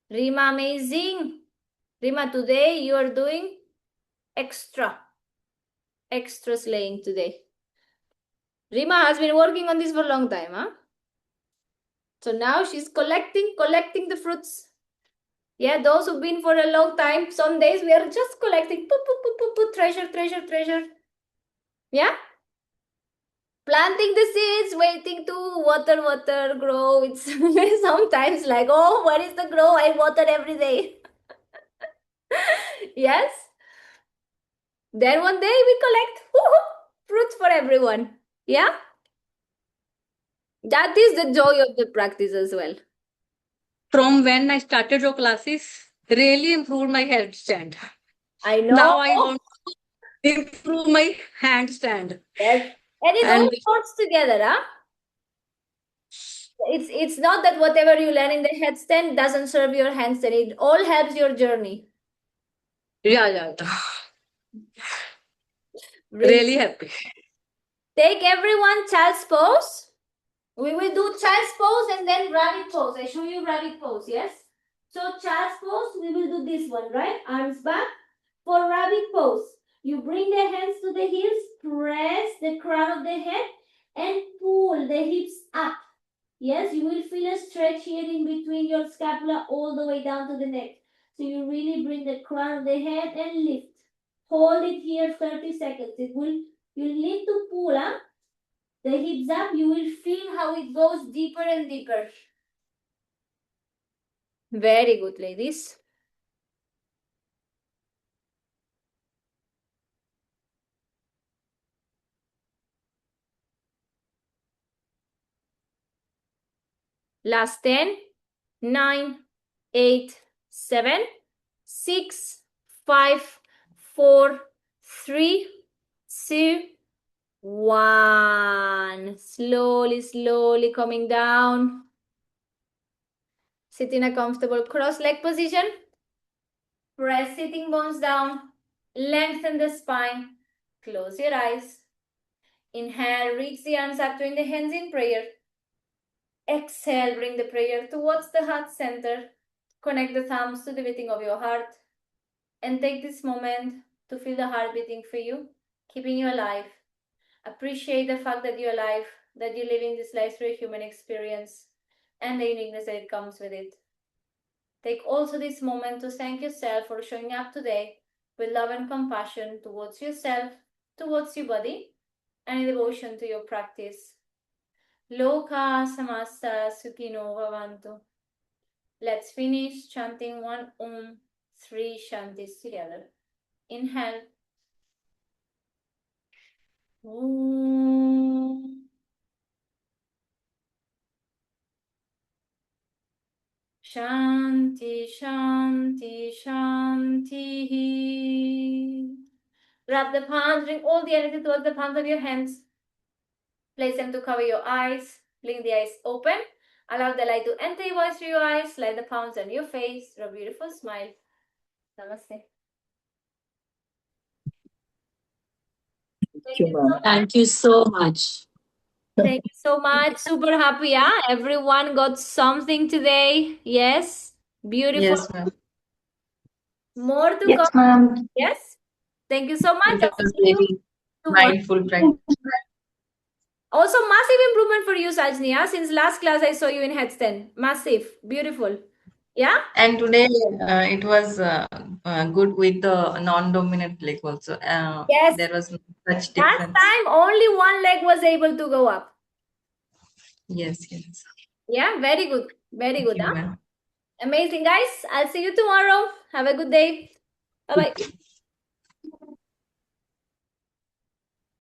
Rima, amazing. Rima, today you are doing extra slaying today. Rima has been working on this for a long time, huh? So now she's collecting the fruits. Yeah, those who've been for a long time, some days we are just collecting, treasure. Yeah? Planting the seeds, waiting to water, grow. It's sometimes like, oh, where is the grow? I water every day. Yes? Then one day we collect fruits for everyone. Yeah? That is the joy of the practice as well. From when I started your classes, really improved my headstand. I know. Now I want to improve my handstand. Yes. And it all And works together, huh? It's not that whatever you learn in the headstand doesn't serve your handstand. It all helps your journey. yeah. Really. Really happy. Take everyone child's pose. We will do child's pose and then rabbit pose. I show you rabbit pose, yes? So child's pose, we will do this one, right? Arms back. For rabbit pose, you bring the hands to the heels, press the crown of the head and pull the hips up. Yes, you will feel a stretch here in between your scapula all the way down to the neck. So you really bring the crown of the head and lift. Hold it here 30 seconds. You need to pull up the hips up. You will feel how it goes deeper and deeper. Very good, ladies. Last 10, 9, 8, 7, 6, 5, 4, 3, 2, 1. Slowly coming down. Sit in a comfortable cross-leg position. Press sitting bones down. Lengthen the spine. Close your eyes. Inhale, reach the arms up, join the hands in prayer. Exhale, bring the prayer towards the heart center. Connect the thumbs to the beating of your heart. And take this moment to feel the heart beating for you, keeping you alive. Appreciate the fact that you're alive, that you're living this life through a human experience, and the uniqueness that it comes with it. Take also this moment to thank yourself for showing up today with love and compassion towards yourself, towards your body, and in devotion to your practice. Loka samasta sukhino bhavantu. Let's finish chanting one Om, 3 Shantis together. Inhale. Om. Shanti, Shanti, Shanti. Grab the palms, bring all the energy towards the palms of your hands. Place them to cover your eyes. Blink the eyes open. Allow the light to enter your voice through your eyes. Slide the palms on your face. Draw a beautiful smile. Namaste. Thank you, ma'am. Thank you so much. Thank you so much. Super happy, yeah? Everyone got something today. Yes? Beautiful. Yes, ma'am. More to Yes, come. ma'am. Yes? Thank you so much. It I'll was see you very tomorrow. mindful practice. Also, massive improvement for you, Sajni. Yeah? Since last class, I saw you in headstand. Massive. Beautiful. Yeah? And today it was good with the non-dominant leg also. Yes. There was no such Last difference. time, only one leg was able to go up. Yes. Yeah? Very good. Very Thank good. you, Huh? ma'am. Amazing, guys. I'll see you tomorrow. Have a good day. Bye-bye.